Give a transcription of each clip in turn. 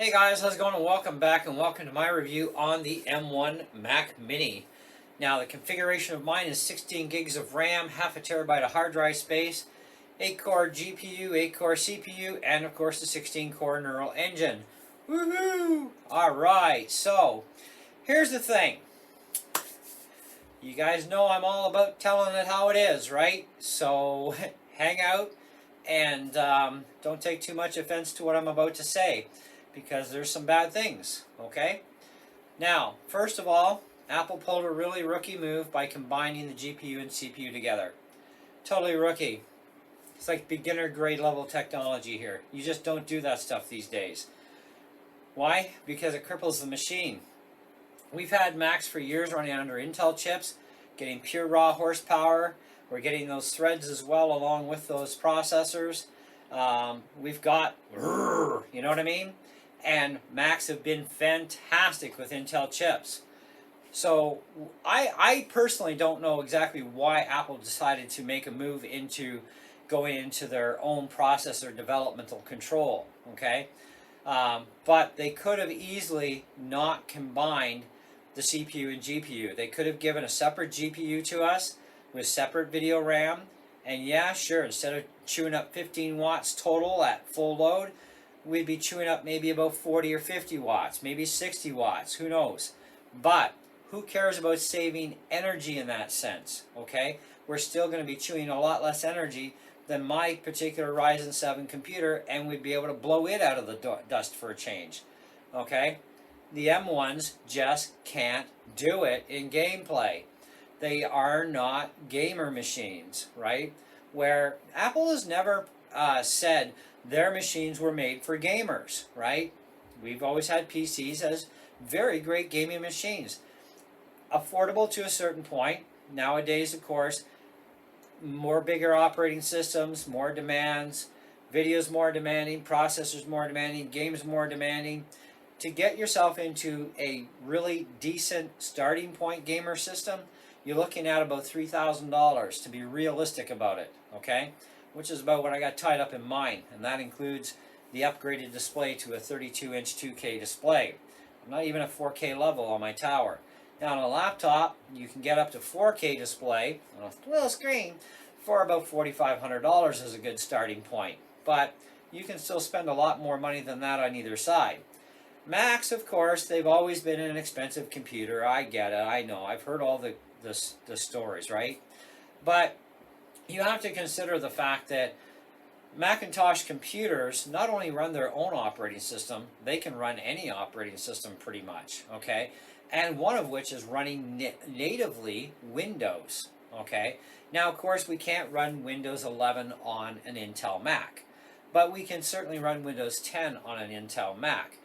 Hey guys, how's it going? And welcome back and welcome to my review on the M1 Mac Mini. Now the configuration of mine is 16 gigs of RAM, half a terabyte of hard drive space, 8-core GPU, 8-core CPU, and of course the 16-core neural engine. Woohoo! Alright, so here's the thing. You guys know I'm all about telling it how it is, right? So hang out and don't take too much offense to what I'm about to say, because there's some bad things, okay? Now, first of all, Apple pulled a really rookie move by combining the GPU and CPU together. Totally rookie. It's like beginner grade level technology here. You just don't do that stuff these days. Why? Because it cripples the machine. We've had Macs for years running under Intel chips, getting pure raw horsepower. We're getting those threads as well along with those processors. We've got, you know what I mean? And Macs have been fantastic with Intel chips. So I personally don't know exactly why Apple decided to make a move into going into their own processor developmental control, okay? But they could have easily not combined the CPU and GPU. They could have given a separate GPU to us with separate video RAM, and yeah, sure, instead of chewing up 15 watts total at full load, we'd be chewing up maybe about 40 or 50 watts, maybe 60 watts, who knows. But who cares about saving energy in that sense, okay? We're still going to be chewing a lot less energy than my particular Ryzen 7 computer, and we'd be able to blow it out of the dust for a change, okay? The M1s just can't do it in gameplay. They are not gamer machines, right? Where Apple has never said their machines were made for gamers, right? We've always had PCs as very great gaming machines. Affordable to a certain point. Nowadays, of course, more bigger operating systems, more demands, videos more demanding, processors more demanding, games more demanding. To get yourself into a really decent starting point gamer system, you're looking at about $3,000 to be realistic about it, okay? Which is about what I got tied up in mine, and that includes the upgraded display to a 32-inch 2K display. I'm not even at 4K level on my tower. Now on a laptop, you can get up to 4K display on a little screen for about $4,500 is a good starting point. But you can still spend a lot more money than that on either side. Macs, of course, they've always been an expensive computer. I get it, I know. I've heard all the stories, right? But you have to consider the fact that Macintosh computers not only run their own operating system, they can run any operating system pretty much, okay? And one of which is running natively Windows, okay? Now, of course, we can't run Windows 11 on an Intel Mac, but we can certainly run Windows 10 on an Intel Mac.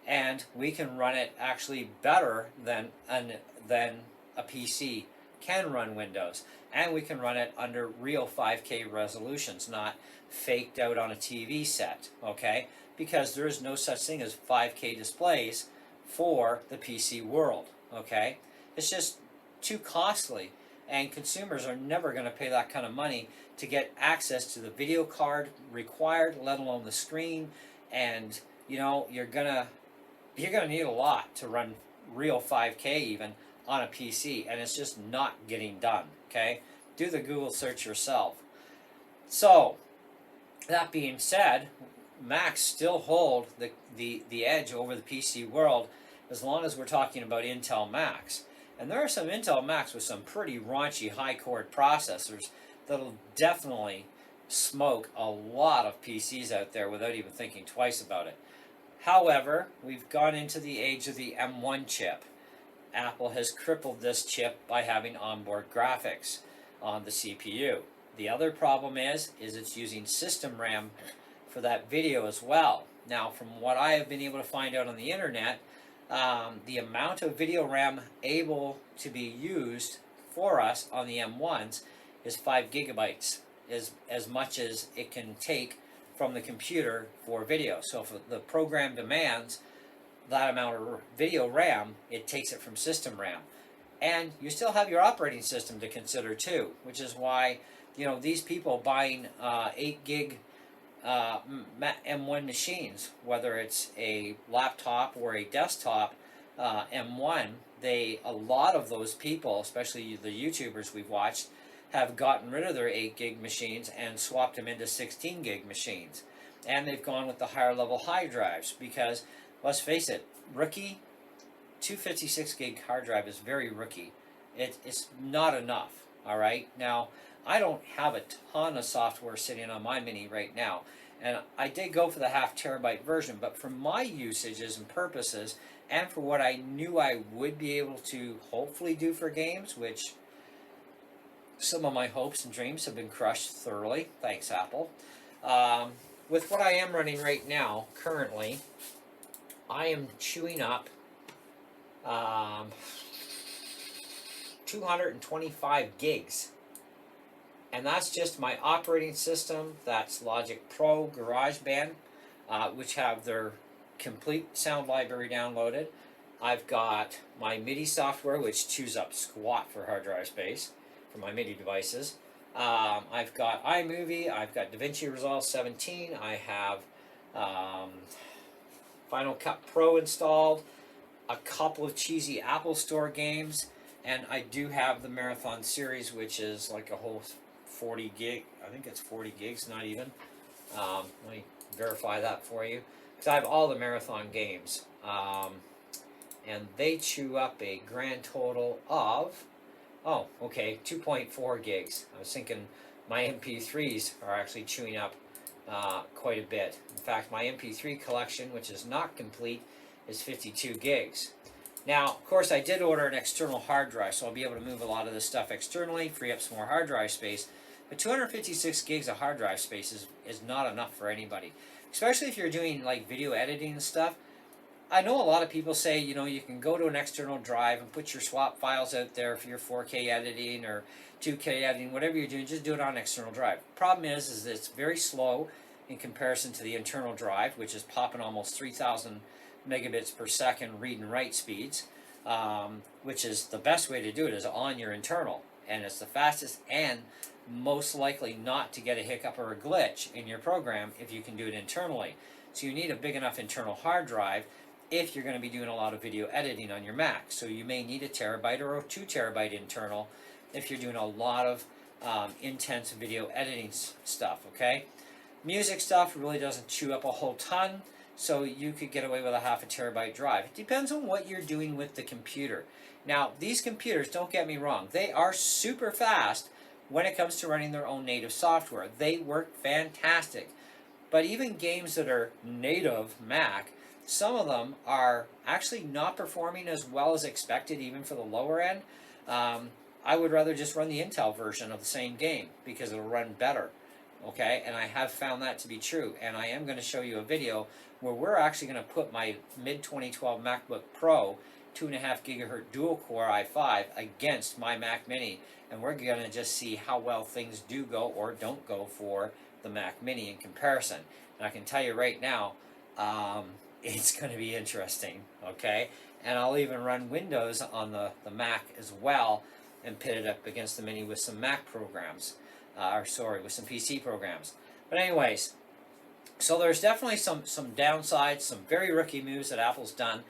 And we can run it actually better than a PC can run Windows. And we can run it under real 5K resolutions, not faked out on a TV set, okay? Because there is no such thing as 5K displays for the PC world, okay? It's just too costly, and consumers are never going to pay that kind of money to get access to the video card required, let alone the screen. And you know, you're gonna need a lot to run real 5K even on a PC, and it's just not getting done, okay? Do the Google search yourself. So, that being said, Macs still hold the edge over the PC world as long as we're talking about Intel Macs. And there are some Intel Macs with some pretty raunchy high-core processors that'll definitely smoke a lot of PCs out there without even thinking twice about it. However, we've gone into the age of the M1 chip. Apple has crippled this chip by having onboard graphics on the CPU. The other problem is it's using system RAM for that video as well. Now, from what I have been able to find out on the internet, the amount of video RAM able to be used for us on the M1s is 5 gigabytes, is as much as it can take from the computer for video. So if the program demands that amount of video RAM, it takes it from system RAM. And you still have your operating system to consider too, which is why, you know, these people buying 8 gig M1 machines, whether it's a laptop or a desktop M1. A lot of those people, especially the YouTubers we've watched, have gotten rid of their 8 gig machines and swapped them into 16 gig machines. And they've gone with the higher level hard drives because, let's face it, rookie 256 gig hard drive is very rookie. It's not enough, all right? Now, I don't have a ton of software sitting on my Mini right now, and I did go for the half terabyte version, but for my usages and purposes, and for what I knew I would be able to hopefully do for games, which some of my hopes and dreams have been crushed thoroughly, thanks Apple. With what I am running right now, currently, I am chewing up 225 gigs. And that's just my operating system. That's Logic Pro, GarageBand, which have their complete sound library downloaded. I've got my MIDI software, which chews up squat for hard drive space for my MIDI devices. I've got iMovie, I've got DaVinci Resolve 17, I have Final Cut Pro installed, a couple of cheesy Apple Store games, and I do have the Marathon series, which is like a whole 40 gig, I think it's 40 gigs, not even. Let me verify that for you, because I have all the Marathon games, and they chew up a grand total of, 2.4 gigs. I was thinking my MP3s are actually chewing up quite a bit. In fact, my MP3 collection, which is not complete, is 52 gigs. Now, of course, I did order an external hard drive, so I'll be able to move a lot of this stuff externally, free up some more hard drive space. But 256 gigs of hard drive space is not enough for anybody, especially if you're doing like video editing and stuff. I know a lot of people say, you can go to an external drive and put your swap files out there for your 4K editing or 2K editing, whatever you're doing, just do it on an external drive. Problem is that it's very slow in comparison to the internal drive, which is popping almost 3,000 megabits per second read and write speeds, which is the best way to do it is on your internal. And it's the fastest and most likely not to get a hiccup or a glitch in your program if you can do it internally. So you need a big enough internal hard drive if you're going to be doing a lot of video editing on your Mac. So you may need a terabyte or a 2 terabyte internal if you're doing a lot of intense video editing stuff, okay? Music stuff really doesn't chew up a whole ton, so you could get away with a half a terabyte drive. It depends on what you're doing with the computer. Now, these computers, don't get me wrong, they are super fast when it comes to running their own native software. They work fantastic. But even games that are native Mac, some of them are actually not performing as well as expected, even for the lower end. I would rather just run the Intel version of the same game because it'll run better. Okay, and I have found that to be true. And I am going to show you a video where we're actually going to put my mid-2012 MacBook Pro 2.5 gigahertz dual-core i5 against my Mac Mini. And we're going to just see how well things do go or don't go for the Mac Mini in comparison. And I can tell you right now, it's going to be interesting, okay? And I'll even run Windows on the Mac as well and pit it up against the Mini with some Mac programs. With some PC programs. But anyways, so there's definitely some downsides, some very rookie moves that Apple's done.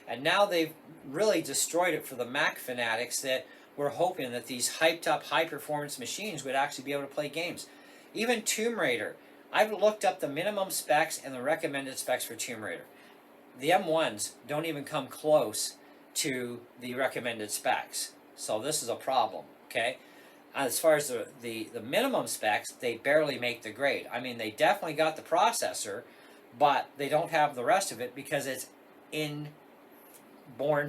And now they've really destroyed it for the Mac fanatics that were hoping that these hyped up high-performance machines would actually be able to play games. Even Tomb Raider. I've looked up the minimum specs and the recommended specs for Tomb Raider. The M1s don't even come close to the recommended specs. So this is a problem, okay? As far as the minimum specs, they barely make the grade. I mean, they definitely got the processor, but they don't have the rest of it because it's inborn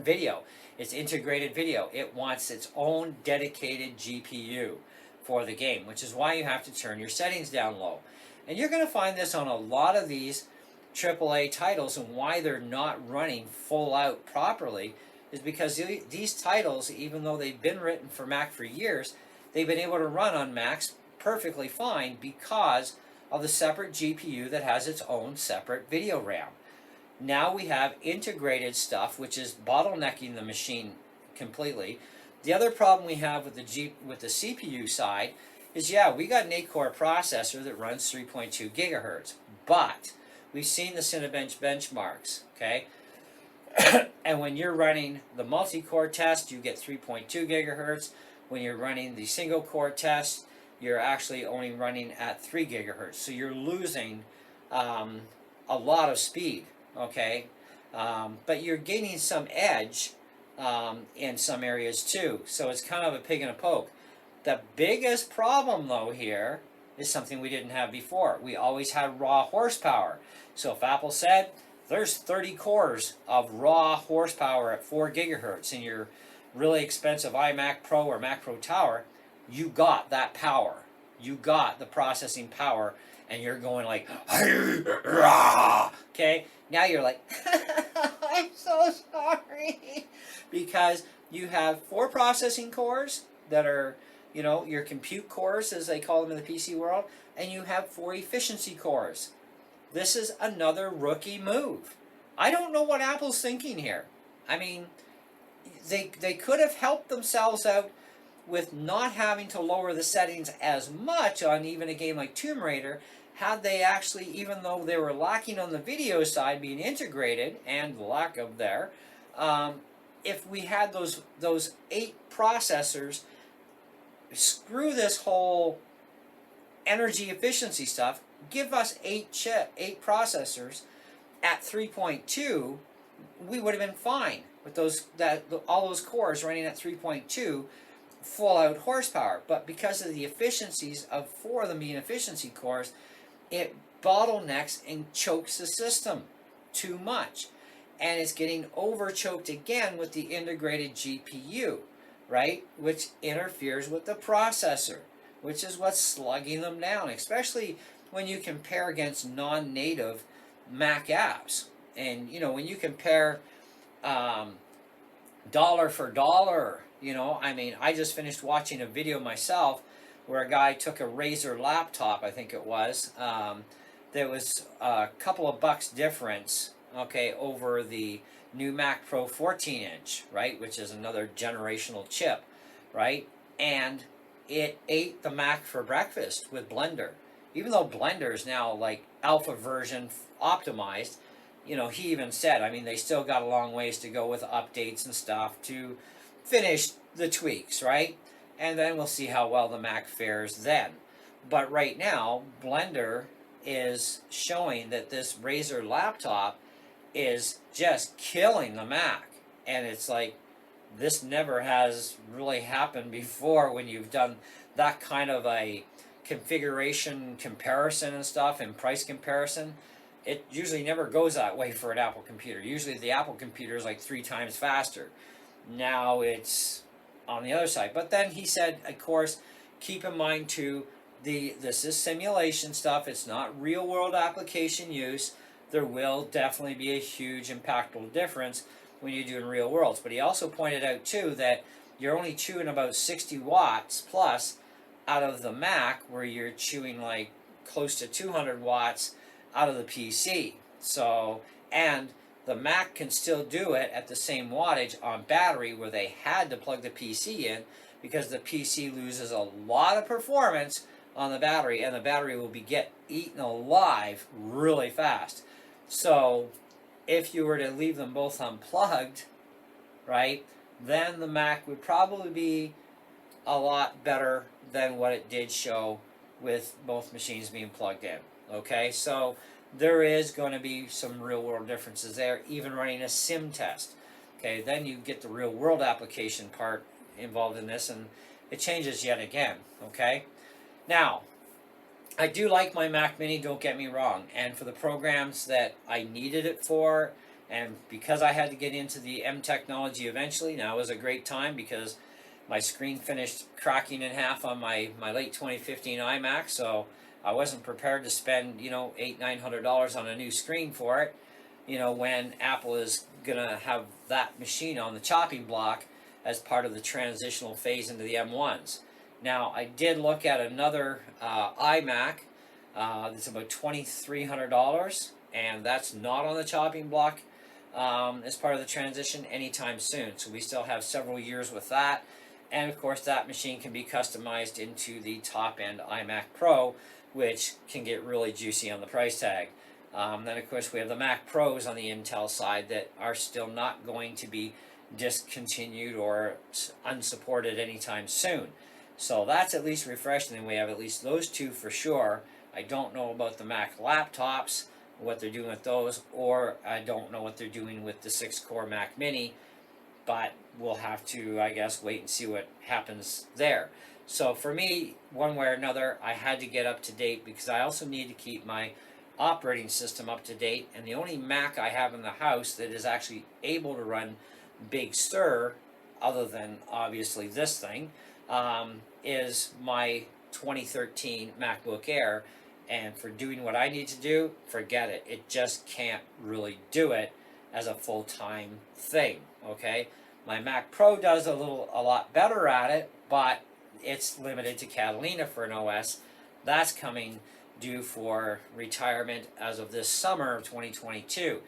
video. It's integrated video. It wants its own dedicated GPU for the game, which is why you have to turn your settings down low. And you're going to find this on a lot of these AAA titles, and why they're not running full out properly is because these titles, even though they've been written for Mac for years, they've been able to run on Macs perfectly fine because of the separate GPU that has its own separate video RAM. Now we have integrated stuff, which is bottlenecking the machine completely. The other problem we have with the CPU side is, yeah, we got an 8-core processor that runs 3.2 gigahertz, but we've seen the Cinebench benchmarks, okay? And when you're running the multi-core test, you get 3.2 gigahertz. When you're running the single-core test, you're actually only running at 3 gigahertz. So you're losing a lot of speed, okay? But you're gaining some edge in some areas too. So it's kind of a pig and a poke. The biggest problem though here is something we didn't have before. We always had raw horsepower. So if Apple said there's 30 cores of raw horsepower at 4 gigahertz in your really expensive iMac Pro or Mac Pro Tower, you got that power. You got the processing power, and you're going like, okay? Now you're like, I'm so sorry. Because you have 4 processing cores that are, you know, your compute cores, as they call them in the PC world, and you have 4 efficiency cores. This is another rookie move. I don't know what Apple's thinking here. I mean, they could have helped themselves out with not having to lower the settings as much on even a game like Tomb Raider, had they actually, even though they were lacking on the video side being integrated, and the lack of there, if we had those 8 processors, screw this whole energy efficiency stuff, give us 8 processors at 3.2, we would have been fine with all those cores running at 3.2 full out horsepower. But because of the efficiencies of 4 of them being efficiency cores, it bottlenecks and chokes the system too much, and it's getting over choked again with the integrated GPU, right, which interferes with the processor, which is what's slugging them down, especially when you compare against non-native Mac apps. And you know, when you compare dollar for dollar, you know, I mean, I just finished watching a video myself where a guy took a Razer laptop, I think it was, there was a couple of bucks difference, okay, over the new Mac Pro 14-inch, right, which is another generational chip, right, and it ate the Mac for breakfast with Blender. Even though Blender is now like alpha version optimized, you know, he even said, I mean, they still got a long ways to go with updates and stuff to finish the tweaks, right? And then we'll see how well the Mac fares then. But right now, Blender is showing that this Razer laptop is just killing the Mac. And it's like, this never has really happened before when you've done that kind of a configuration comparison and stuff and price comparison. It usually never goes that way for an Apple computer. Usually the Apple computer is like 3 times faster. Now it's on the other side. But then he said, of course, keep in mind too, this is simulation stuff. It's not real world application use. There will definitely be a huge impactful difference when you're doing real worlds. But he also pointed out too that you're only chewing about 60 watts plus out of the Mac, where you're chewing like close to 200 watts out of the PC. So, and the Mac can still do it at the same wattage on battery, where they had to plug the PC in because the PC loses a lot of performance on the battery, and the battery will be eaten alive really fast. So if you were to leave them both unplugged, right, then the Mac would probably be a lot better than what it did show with both machines being plugged in. Okay, so there is going to be some real world differences there, even running a sim test. Okay, then you get the real world application part involved in this, and it changes yet again. Okay, now I do like my Mac Mini, don't get me wrong, and for the programs that I needed it for, and because I had to get into the M technology eventually, now is a great time because my screen finished cracking in half on my late 2015 iMac, so I wasn't prepared to spend, you know, $800-900 on a new screen for it, you know, when Apple is going to have that machine on the chopping block as part of the transitional phase into the M1s. Now, I did look at another iMac that's about $2,300, and that's not on the chopping block as part of the transition anytime soon. So we still have several years with that. and of course that machine can be customized into the top end iMac Pro, which can get really juicy on the price tag. Then of course we have the Mac Pros on the Intel side that are still not going to be discontinued or unsupported anytime soon. So that's at least refreshing, and we have at least those two for sure. I don't know about the Mac laptops, what they're doing with those, or I don't know what they're doing with the 6-core Mac Mini, but we'll have to, I guess, wait and see what happens there. So for me, one way or another, I had to get up to date because I also need to keep my operating system up to date, and the only Mac I have in the house that is actually able to run Big Sur, other than obviously this thing, is my 2013 MacBook Air, and for doing what I need to do, forget it. It just can't really do it as a full-time thing, okay? My Mac Pro does a lot better at it, but it's limited to Catalina for an OS. That's coming due for retirement as of this summer of 2022.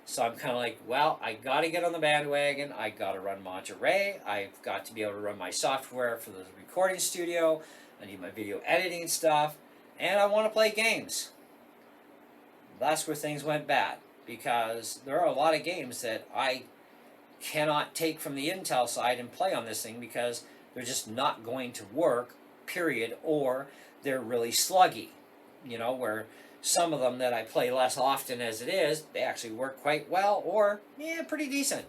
So I'm kind of like, well, I got to get on the bandwagon. I got to run Monterey. I've got to be able to run my software for the recording studio. I need my video editing stuff, and I want to play games. That's where things went bad, because there are a lot of games that I cannot take from the Intel side and play on this thing because they're just not going to work, period, or they're really sluggy. You know, where some of them that I play less often as it is, they actually work quite well, or, yeah, pretty decent.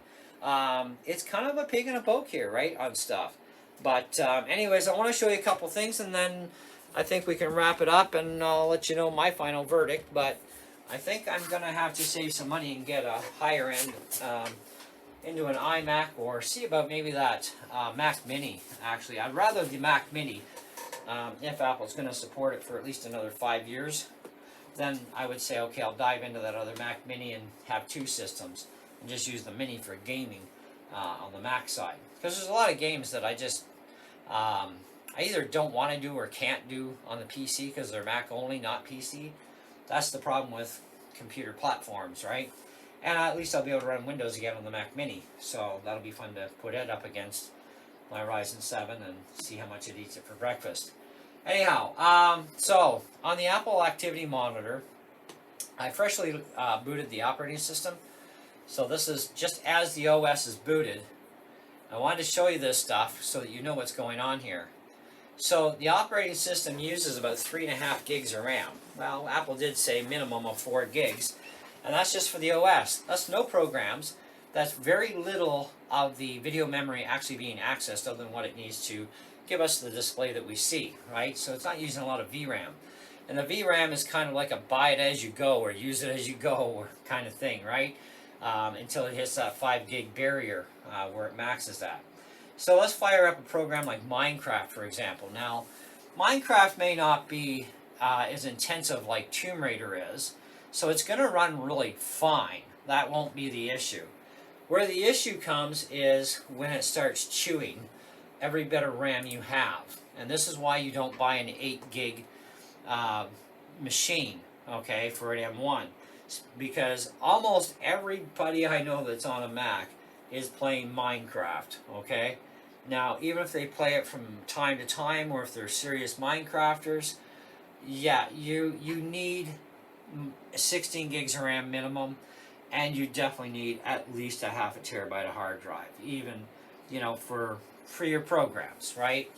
It's kind of a pig in a poke here, right, on stuff. But anyways, I want to show you a couple things, and then I think we can wrap it up, and I'll let you know my final verdict. But I think I'm going to have to save some money and get a higher end into an iMac, or see about maybe that Mac Mini, actually. I'd rather the Mac Mini. If Apple's going to support it for at least another 5 years, then I would say, okay, I'll dive into that other Mac Mini and have two systems, and just use the Mini for gaming on the Mac side. Because there's a lot of games that I just, I either don't want to do or can't do on the PC because they're Mac only, not PC. That's the problem with computer platforms, right? And at least I'll be able to run Windows again on the Mac Mini, so that'll be fun to put it up against my Ryzen 7 and see how much it eats it for breakfast. Anyhow, so on the Apple Activity Monitor, I freshly booted the operating system. So this is just as the OS is booted. I wanted to show you this stuff so that you know what's going on here. So the operating system uses about 3.5 gigs of RAM. Well, Apple did say minimum of 4 gigs, and that's just for the OS. That's no programs. That's very little of the video memory actually being accessed other than what it needs to give us the display that we see, right? So it's not using a lot of VRAM. And the VRAM is kind of like a buy it as you go or use it as you go kind of thing, right? Until it hits that 5 gig barrier where it maxes at. So let's fire up a program like Minecraft, for example. Now, Minecraft may not be as intensive like Tomb Raider is, so it's going to run really fine. That won't be the issue. Where the issue comes is when it starts chewing every bit of RAM you have. And this is why you don't buy an 8 gig machine, okay, for an M1. Because almost everybody I know that's on a Mac is playing Minecraft, okay? Now, even if they play it from time to time, or if they're serious Minecrafters, yeah, you need 16 gigs of RAM minimum, and you definitely need at least a half a terabyte of hard drive, even, you know, for your programs, right?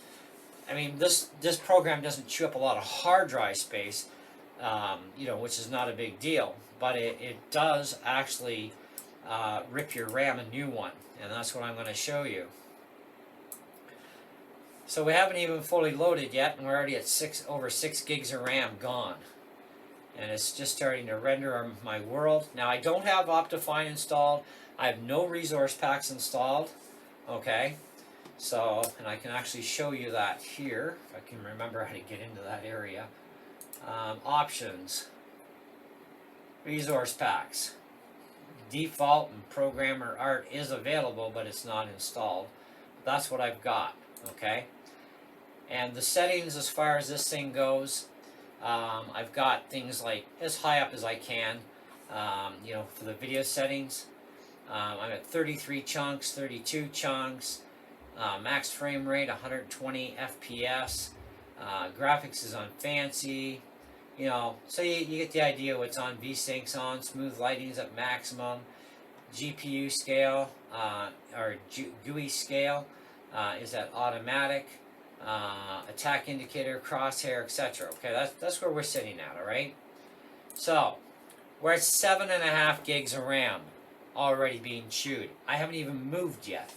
I mean, this program doesn't chew up a lot of hard drive space, you know, which is not a big deal, but it does actually rip your RAM a new one, and that's what I'm going to show you. So we haven't even fully loaded yet, and we're already at over 6 gigs of RAM gone. And it's just starting to render my world. Now, I don't have Optifine installed. I have no resource packs installed. Okay, so, and I can actually show you that here, if I can remember how to get into that area. Options, resource packs. Default and programmer art is available, but it's not installed. That's what I've got, okay? And the settings as far as this thing goes, I've got things like as high up as I can, you know, for the video settings. I'm at 33 chunks, 32 chunks, Max frame rate 120 FPS. Graphics is on fancy. You know, so you get the idea what's on. VSync's on, smooth lighting's at maximum. GPU scale, or GUI scale, is at automatic. Attack indicator, crosshair, etc. Okay, that's where we're sitting at, alright? So, we're at 7.5 gigs of RAM already being chewed. I haven't even moved yet.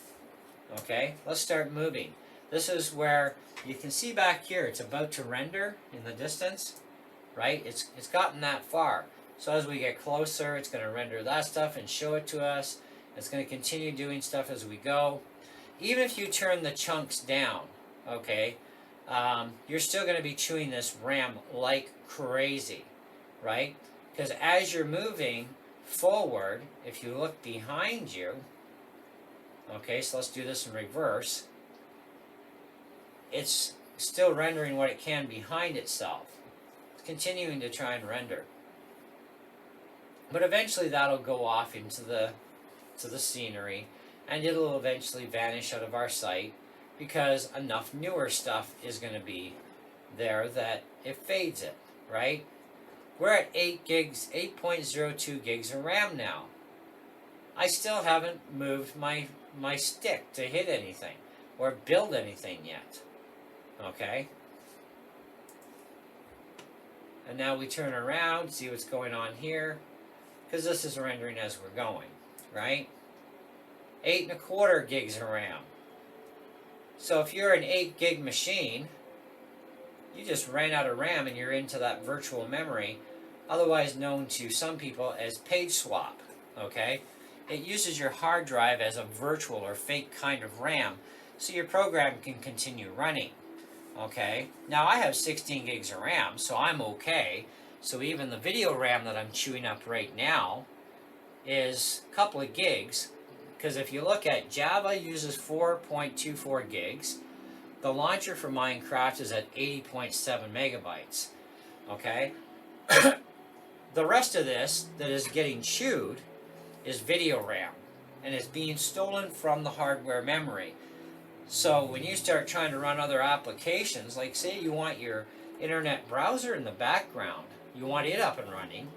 Okay, let's start moving. This is where you can see back here, it's about to render in the distance, right? It's gotten that far. So as we get closer, it's going to render that stuff and show it to us. It's going to continue doing stuff as we go. Even if you turn the chunks down, okay, you're still going to be chewing this RAM like crazy, right? Because as you're moving forward, if you look behind you, okay, so let's do this in reverse, it's still rendering what it can behind itself. It's continuing to try and render. But eventually that'll go off into the scenery, and it'll eventually vanish out of our sight because enough newer stuff is going to be there that it fades it, right? We're at 8 gigs, 8.02 gigs of RAM now. I still haven't moved my stick to hit anything or build anything yet. Okay? And now we turn around, see what's going on here, because this is rendering as we're going, right? 8.25 gigs of RAM. So if you're an 8 gig machine, you just ran out of RAM and you're into that virtual memory, otherwise known to some people as page swap, okay? It uses your hard drive as a virtual or fake kind of RAM, so your program can continue running, okay? Now I have 16 gigs of RAM, so I'm okay. So even the video RAM that I'm chewing up right now is a couple of gigs, because if you look at Java uses 4.24 gigs. The launcher for Minecraft is at 80.7 megabytes, okay? The rest of this that is getting chewed is video RAM, and it's being stolen from the hardware memory. So when you start trying to run other applications, like say you want your internet browser in the background, you want it up and running,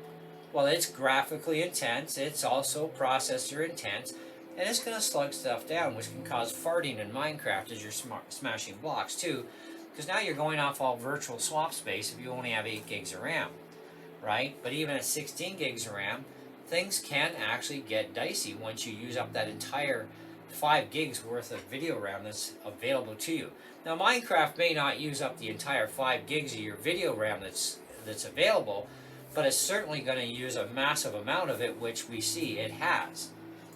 well, it's graphically intense, it's also processor intense, and it's going to slug stuff down, which can cause farting in Minecraft as you're smashing blocks too, because now you're going off all virtual swap space if you only have 8 gigs of RAM, right? But even at 16 gigs of RAM, things can actually get dicey once you use up that entire 5 gigs worth of video RAM that's available to you. Now Minecraft may not use up the entire 5 gigs of your video RAM that's available, but it's certainly going to use a massive amount of it, which we see it has.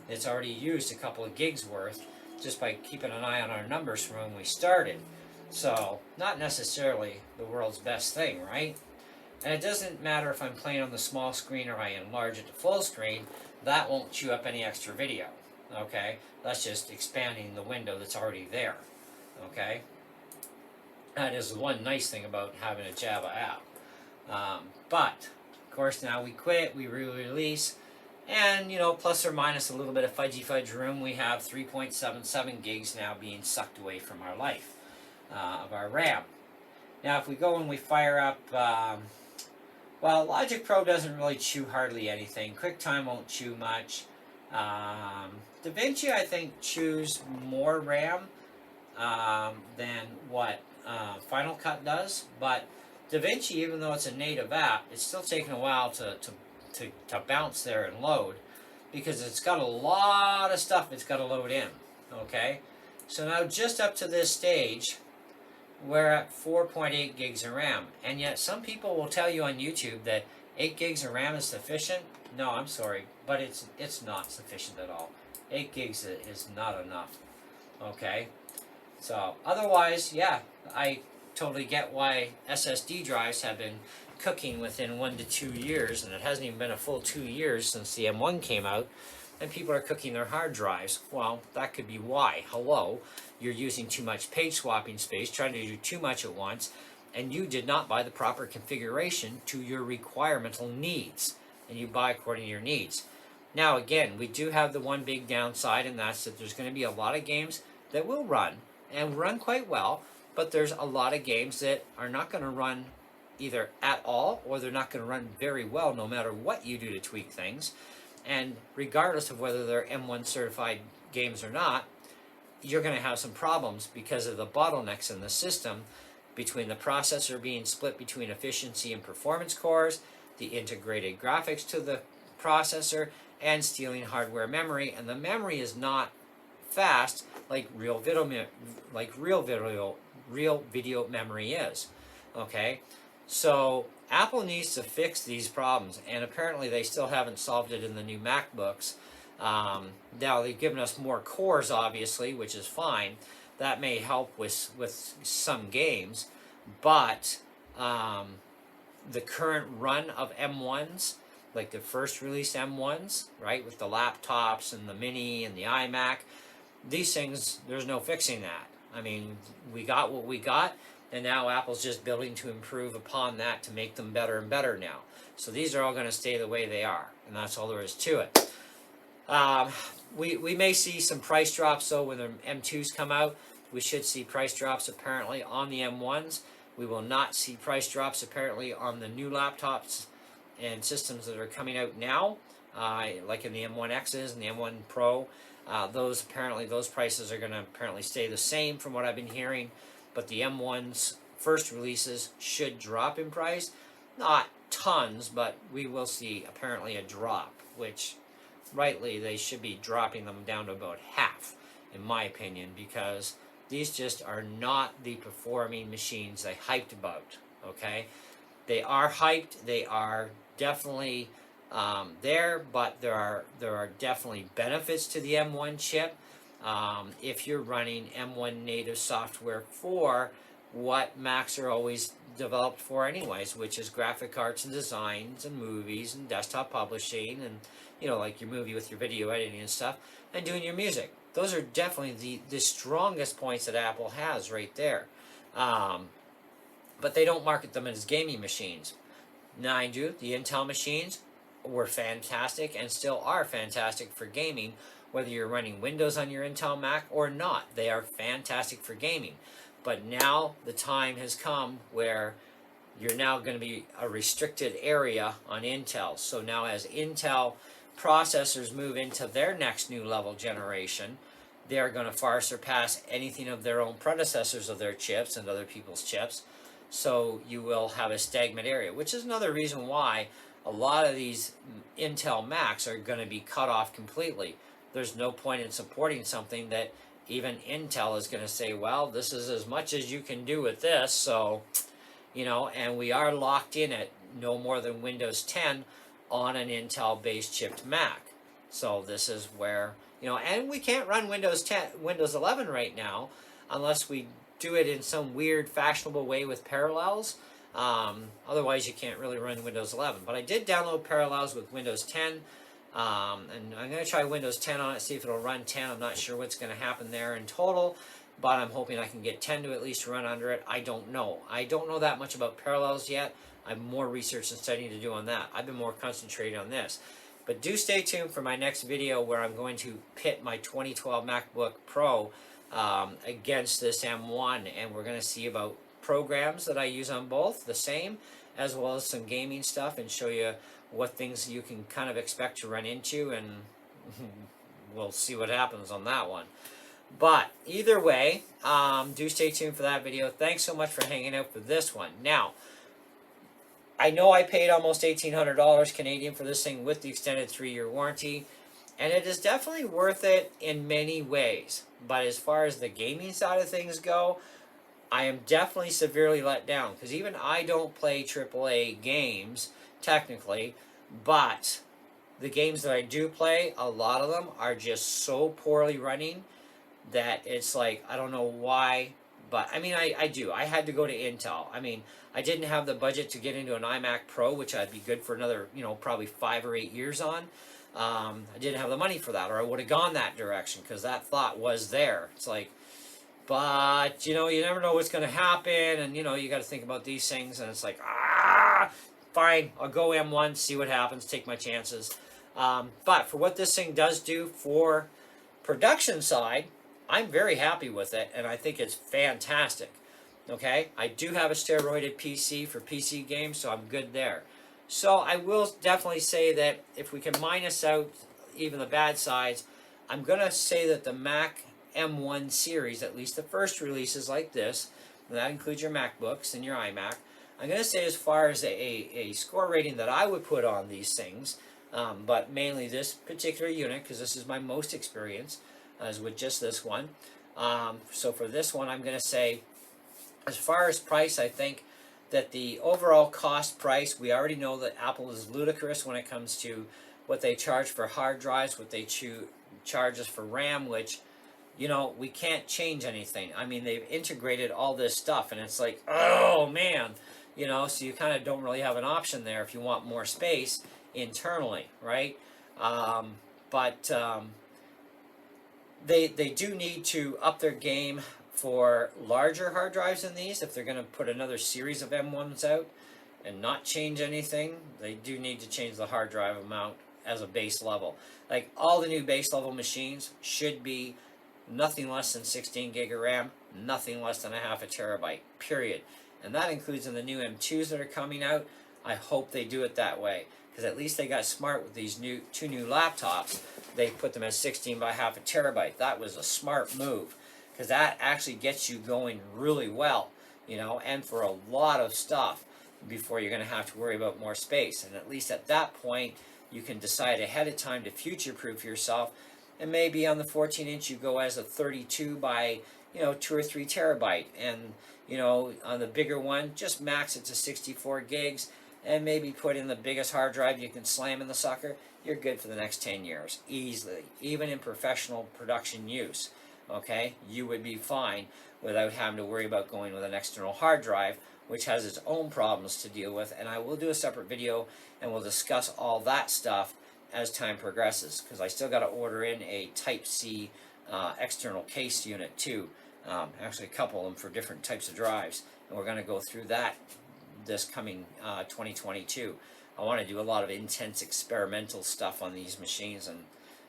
It's already used a couple of gigs worth just by keeping an eye on our numbers from when we started. So, not necessarily the world's best thing, right? And it doesn't matter if I'm playing on the small screen or I enlarge it to full screen, that won't chew up any extra video, okay? That's just expanding the window that's already there, okay? That is one nice thing about having a Java app. But, of course, now we quit, we re-release, and, you know, plus or minus a little bit of fudgy room, we have 3.77 gigs now being sucked away from our life, of our RAM. Now, if we go and we fire up, well, Logic Pro doesn't really chew hardly anything. QuickTime won't chew much. DaVinci, I think, chews more RAM than what Final Cut does, but DaVinci, even though it's a native app, it's still taking a while to bounce there and load, because it's got a lot of stuff it's got to load in, okay? So now just up to this stage, we're at 4.8 gigs of RAM, and yet some people will tell you on YouTube that 8 gigs of RAM is sufficient. No, I'm sorry, but it's not sufficient at all. 8 gigs is not enough, okay? So otherwise, yeah, I totally get why SSD drives have been cooking within 1 to 2 years, and it hasn't even been a full 2 years since the M1 came out, and people are cooking their hard drives. Well, that could be why. Hello, you're using too much page swapping space, trying to do too much at once, and you did not buy the proper configuration to your requirements needs, and you buy according to your needs. Now again, we do have the one big downside, and that's that there's going to be a lot of games that will run and run quite well, but there's a lot of games that are not going to run either at all, or they're not going to run very well no matter what you do to tweak things. And regardless of whether they're M1 certified games or not, you're going to have some problems because of the bottlenecks in the system, between the processor being split between efficiency and performance cores, the integrated graphics to the processor, and stealing hardware memory. And the memory is not fast like real video memory is. Okay, so Apple needs to fix these problems, and apparently they still haven't solved it in the new MacBooks. Now they've given us more cores, obviously, which is fine. That may help with some games, but the current run of M1s, like the first release M1s, right, with the laptops and the Mini and the iMac, these things, there's no fixing that. I mean, we got what we got, and now Apple's just building to improve upon that to make them better and better now. So these are all going to stay the way they are, and that's all there is to it. We may see some price drops, though, when the M2s come out. We should see price drops apparently on the M1s. We will not see price drops apparently on the new laptops and systems that are coming out now, like in the M1Xs and the M1 Pro. Those prices are going to apparently stay the same from what I've been hearing, but the M1's first releases should drop in price. Not tons, but we will see apparently a drop, which rightly they should be dropping them down to about half, in my opinion, because these just are not the performing machines they hyped about. Okay, they are hyped, they are definitely there, but there are definitely benefits to the M1 chip if you're running M1 native software for what Macs are always developed for anyways, which is graphic arts and designs and movies and desktop publishing and, you know, like your movie with your video editing and stuff, and doing your music. Those are definitely the strongest points that Apple has right there. But they don't market them as gaming machines. Mind you, the Intel machines were fantastic and still are fantastic for gaming, whether you're running Windows on your Intel Mac or not. They are fantastic for gaming. But now the time has come where you're now going to be a restricted area on Intel. So now as Intel processors move into their next new level generation, they're going to far surpass anything of their own predecessors of their chips and other people's chips. So you will have a stagnant area, which is another reason why a lot of these Intel Macs are going to be cut off completely. There's no point in supporting something that even Intel is going to say, well, this is as much as you can do with this, so, you know, and we are locked in at no more than Windows 10 on an Intel-based chipped Mac. So this is where, you know, and we can't run Windows 11 right now unless we do it in some weird fashionable way with Parallels. Otherwise, you can't really run Windows 11. But I did download Parallels with Windows 10. And I'm going to try Windows 10 on it, see if it'll run 10. I'm not sure what's going to happen there in total, but I'm hoping I can get 10 to at least run under it. I don't know. I don't know that much about Parallels yet. I have more research and studying to do on that. I've been more concentrated on this. But do stay tuned for my next video where I'm going to pit my 2012 MacBook Pro against this M1, and we're going to see about programs that I use on both, the same, as well as some gaming stuff, and show you what things you can kind of expect to run into, and we'll see what happens on that one. But either way, do stay tuned for that video. Thanks so much for hanging out for this one. Now, I know I paid almost $1,800 Canadian for this thing with the extended 3-year warranty, and it is definitely worth it in many ways. But as far as the gaming side of things go, I am definitely severely let down, because even I don't play AAA games technically, but the games that I do play, a lot of them are just so poorly running that it's like, I don't know why, but I mean, I do. I had to go to Intel. I mean, I didn't have the budget to get into an iMac Pro, which I'd be good for another, you know, probably 5 or 8 years on. I didn't have the money for that, or I would have gone that direction, because that thought was there. It's like, but, you know, you never know what's going to happen, and, you know, you got to think about these things, and it's like, fine, I'll go M1, see what happens, take my chances. But for what this thing does do for production side, I'm very happy with it, and I think it's fantastic. Okay, I do have a steroided PC for PC games, so I'm good there. So I will definitely say that if we can minus out even the bad sides, I'm gonna say that the Mac M1 series, at least the first releases like this, and that includes your MacBooks and your iMac. I'm gonna say as far as a score rating that I would put on these things, but mainly this particular unit because this is my most experience, as with just this one. So for this one, I'm gonna say, as far as price, I think that the overall cost price, we already know that Apple is ludicrous when it comes to what they charge for hard drives, what they charge us for RAM, which, you know, we can't change anything. I mean, they've integrated all this stuff, and it's like, oh man, you know, so you kind of don't really have an option there if you want more space internally, right? But they do need to up their game for larger hard drives than these. If they're going to put another series of M1s out and not change anything, they do need to change the hard drive amount as a base level. Like all the new base level machines should be nothing less than 16 gig of RAM, nothing less than a half a terabyte, period. And that includes in the new M2s that are coming out. I hope they do it that way, because at least they got smart with these two new laptops. They put them as 16 by half a terabyte. That was a smart move, because that actually gets you going really well, you know, and for a lot of stuff before you're going to have to worry about more space. And at least at that point, you can decide ahead of time to future-proof yourself, and maybe on the 14-inch you go as a 32 by, you know, 2 or 3 terabyte, and, you know, on the bigger one, just max it to 64 gigs, and maybe put in the biggest hard drive you can slam in the sucker. You're good for the next 10 years, easily, even in professional production use. Okay, you would be fine without having to worry about going with an external hard drive, which has its own problems to deal with, and I will do a separate video and we'll discuss all that stuff as time progresses, because I still got to order in a Type-C external case unit too, actually a couple of them for different types of drives, and we're going to go through that this coming 2022. I want to do a lot of intense experimental stuff on these machines and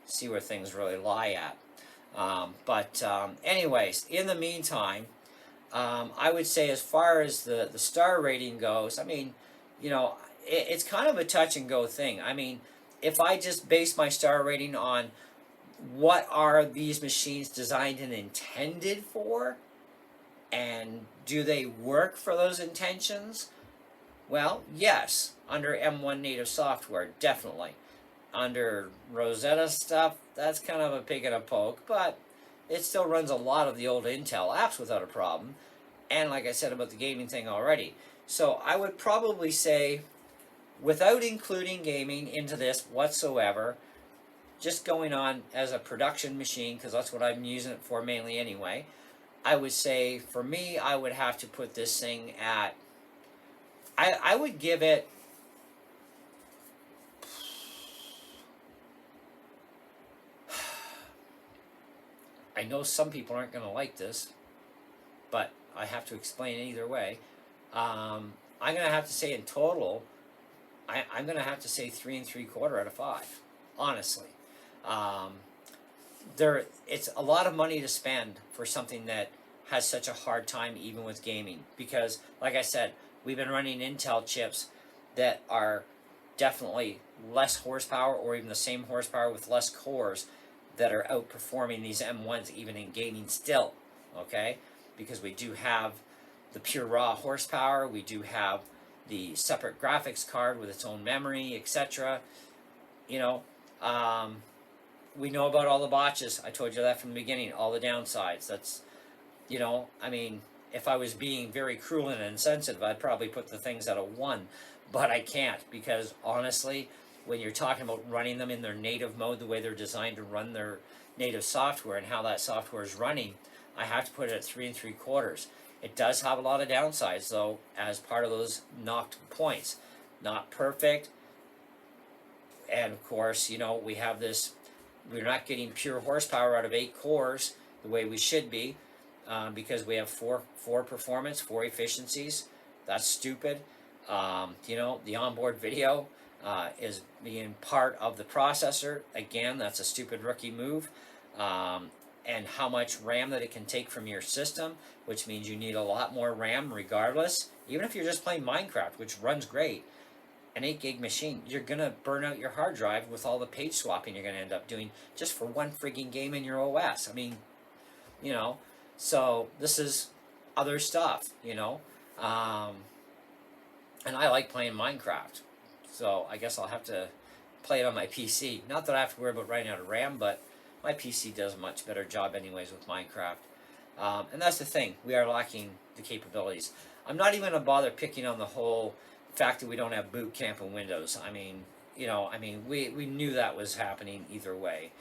see where things really lie at. Anyways, in the meantime, I would say as far as the star rating goes, I mean, you know, it's kind of a touch and go thing. I mean, if I just base my star rating on what are these machines designed and intended for, and do they work for those intentions? Well, yes, under M1 native software, definitely. Under Rosetta stuff, that's kind of a pig and a poke, but it still runs a lot of the old Intel apps without a problem. And like I said about the gaming thing already. So I would probably say, without including gaming into this whatsoever, just going on as a production machine, because that's what I'm using it for mainly anyway, I would say, for me, I would have to put this thing at, I would give it, I know some people aren't going to like this, but I have to explain it either way. I'm going to have to say in total, I'm going to have to say 3 3/4 out of 5, honestly. It's a lot of money to spend for something that has such a hard time even with gaming, because, like I said, we've been running Intel chips that are definitely less horsepower, or even the same horsepower with less cores, that are outperforming these M1s even in gaming still, okay? Because we do have the pure raw horsepower, we do have the separate graphics card with its own memory, etc. You know, we know about all the botches. I told you that from the beginning, all the downsides. That's, you know, I mean, if I was being very cruel and insensitive, I'd probably put the things at a 1, but I can't, because honestly, when you're talking about running them in their native mode, the way they're designed to run their native software and how that software is running, I have to put it at 3 3/4. It does have a lot of downsides, though, as part of those knocked points. Not perfect, and of course, you know, we have this, we're not getting pure horsepower out of 8 cores the way we should be, because we have four performance, 4 efficiencies. That's stupid. You know, the onboard video is being part of the processor. Again, that's a stupid rookie move. and how much RAM that it can take from your system, which means you need a lot more RAM regardless. Even if you're just playing Minecraft, which runs great, an 8 gig machine, you're gonna burn out your hard drive with all the page swapping you're gonna end up doing just for one frigging game in your OS. I mean, you know, so this is other stuff, you know. And I like playing Minecraft, so I guess I'll have to play it on my PC. Not that I have to worry about running out of RAM, but my PC does a much better job anyways with Minecraft. And that's the thing, we are lacking the capabilities. I'm not even gonna bother picking on the whole fact that we don't have boot camp in Windows. I mean, you know, we knew that was happening either way.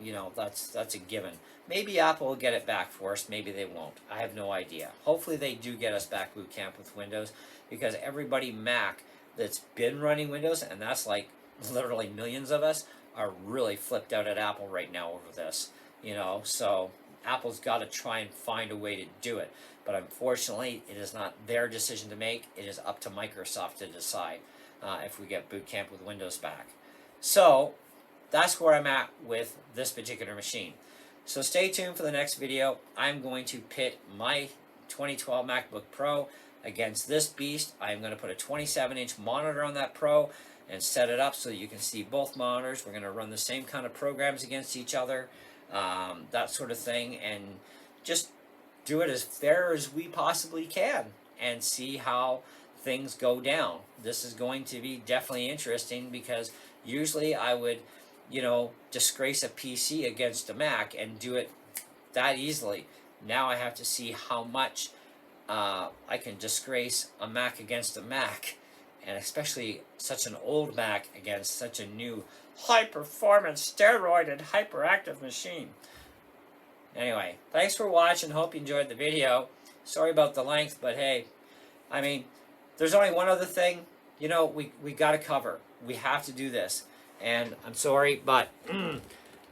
You know, that's a given. Maybe Apple will get it back for us, maybe they won't. I have no idea. Hopefully they do get us back boot camp with Windows, because everybody Mac that's been running Windows, and that's like literally millions of us, are really flipped out at Apple right now over this. You know, so Apple's got to try and find a way to do it. But unfortunately, it is not their decision to make. It is up to Microsoft to decide if we get boot camp with Windows back. So that's where I'm at with this particular machine. So stay tuned for the next video. I'm going to pit my 2012 MacBook Pro against this beast. I'm going to put a 27-inch monitor on that Pro and set it up so that you can see both monitors. We're going to run the same kind of programs against each other, that sort of thing, and just do it as fair as we possibly can and see how things go down. This is going to be definitely interesting, because usually I would, you know, disgrace a PC against a Mac and do it that easily. Now I have to see how much I can disgrace a Mac against a Mac, and especially such an old Mac against such a new high-performance, steroided, hyperactive machine. Anyway, thanks for watching. Hope you enjoyed the video. Sorry about the length, but hey, I mean, there's only one other thing, you know, we got to cover. We have to do this. And I'm sorry, but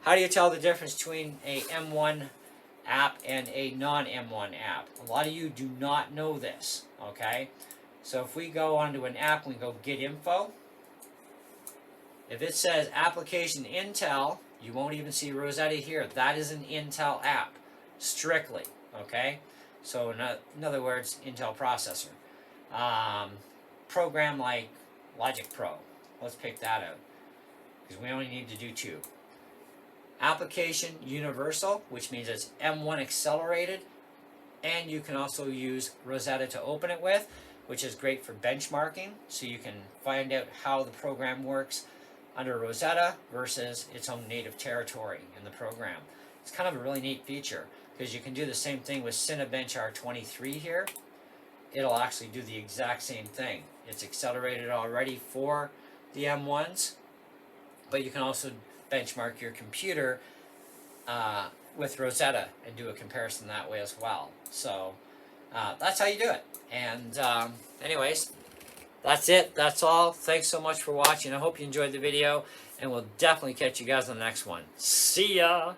how do you tell the difference between a M1 app and a non-M1 app? A lot of you do not know this, okay? So if we go onto an app, we go get info. If it says application Intel, you won't even see Rosetta here. That is an Intel app, strictly, okay? So in other words, Intel processor. Program like Logic Pro, let's pick that out, because we only need to do 2. Application Universal, which means it's M1 accelerated, and you can also use Rosetta to open it with, which is great for benchmarking, so you can find out how the program works under Rosetta versus its own native territory in the program. It's kind of a really neat feature, because you can do the same thing with Cinebench R23 here. It'll actually do the exact same thing. It's accelerated already for the M1s, but you can also benchmark your computer with Rosetta and do a comparison that way as well. So that's how you do it. And anyways, that's it. That's all. Thanks so much for watching. I hope you enjoyed the video, and we'll definitely catch you guys on the next one. See ya!